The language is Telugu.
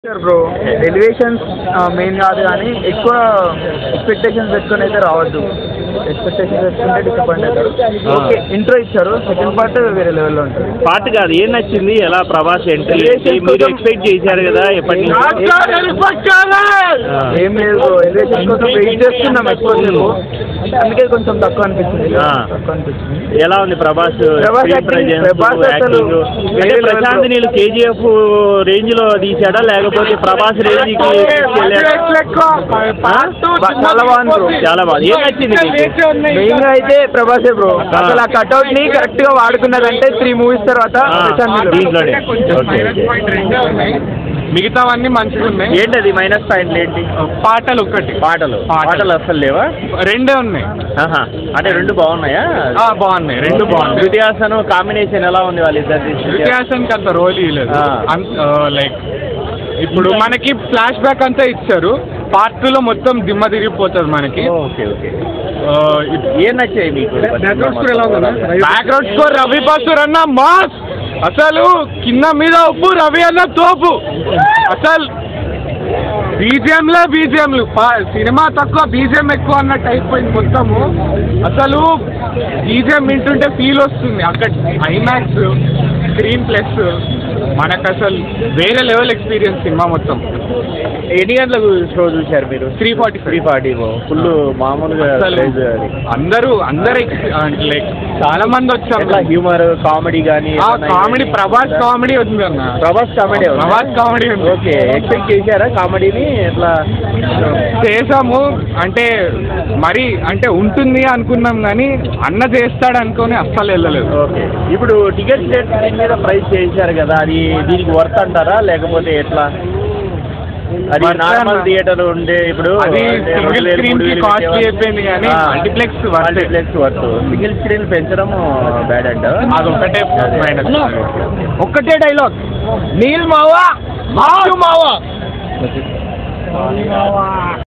బ్రో ఎలివేషన్స్ మెయిన్ కాదు కానీ ఎక్కువ ఎక్స్పెక్టేషన్స్ పెట్టుకొని అయితే రావద్దు. ఎక్స్పెక్టేషన్స్ పెట్టుకుంటే డిసప్పాయింట్ అవుతారు. ఓకే ఇంట్రో ఇచ్చారు, సెకండ్ పార్ట్ వేరే లెవెల్లో ఉంటుంది. పార్ట్ కాదు ఏం నచ్చింది, ఎలా ప్రభాస్ ఎంట్రీ మీరు ఎక్స్పెక్ట్ చేశారు కదా ఎప్పటి నుంచి? ఏం లేదు, ఎలివేషన్స్ కోసం వెయిట్ చేస్తున్నాం ఎక్కువ, అందుకే కొంచెం తక్కువ అనిపిస్తుంది. ఎలా ఉంది ప్రభాస్ ప్రశాంత్ నీళ్ళు కేజీఎఫ్ రేంజ్ లో తీసాడా లేకపోతే ప్రభాస్ రేంజ్ కి చాలా బాగుంది. చాలా బాగుంది. ఏం నచ్చింది మెయిన్ గా అయితే ప్రభాసే బ్రో. అసలు ఆ కట్అవుట్ ని కరెక్ట్ గా వాడుకున్నదంటే 3 మూవీస్ తర్వాత మిగతావన్నీ మంచిగా ఉన్నాయి. ఏంటది మైనస్ పాయింట్లు ఏంటి? పాటలు ఒక్కటి, పాటలు అసలు లేవా? రెండే ఉన్నాయి. అంటే రెండు బాగున్నాయా? బాగున్నాయి, రెండు బాగున్నాయి. శృతి హాసన్ కాంబినేషన్ ఎలా ఉంది వాళ్ళిద్దరిది? శృతి హాసన్ కి అంత రోల్ ఇవ్వలేదు. లైక్ ఇప్పుడు మనకి ఫ్లాష్ బ్యాక్ అంతా ఇచ్చారు, పార్ట్ 2 లో మొత్తం దిమ్మ తిరిగిపోతుంది మనకి. Okay okay. ఏం నచ్చాయి మీకు? బ్యాక్గ్రౌండ్ స్కోర్ రవి బసూర్ అన్న మాస్, అసలు కింద మీద ఉప్పు, రవి అన్న తోపు. అసలు బీజిఎంలు సినిమా తక్కువ బీజిఎం ఎక్కువ అన్నట్టు అయిపోయింది మొత్తము. అసలు బీజిఎం వింటుంటే ఫీల్ వస్తుంది. అక్కడ ఐమాక్స్ స్క్రీన్ ప్లస్ మనకు అసలు వేరే లెవెల్ ఎక్స్పీరియన్స్ సినిమా మొత్తం. ఎన్ని గంటలకు షో చూశారు మీరు? 3:40 ఫుల్ మామూలుగా అందరూ లైక్ చాలా మంది వచ్చారు. హ్యూమర్ కామెడీ కానీ కామెడీ ప్రభాస్ కామెడీ ఉంది అన్న. ప్రభాస్ కామెడీ ఉంది. ఓకే, ఎక్స్పెక్ట్ చేశారా కామెడీని? ఎట్లా చేసాము అంటే మరి అంటే ఉంటుంది అనుకున్నాం కానీ అన్న చేస్తాడు అనుకొని అస్సలు వెళ్ళలేదు. ఓకే, ఇప్పుడు టికెట్ మీద ప్రైస్ చేశారు కదా, అది దీనికి వర్త్ అంటారా లేకపోతే ఎట్లా? అది నార్మల్ థియేటర్ ఉండే ఇప్పుడు కాస్ట్లీ అయిపోయింది కానీ మల్టీప్లెక్స్ వర్త్. సింగిల్ స్క్రీన్ పెంచడం బ్యాడ్ అంటారు. అదొక్కటే ఒక్కటే డైలాగ్, నీల్ మావా మావా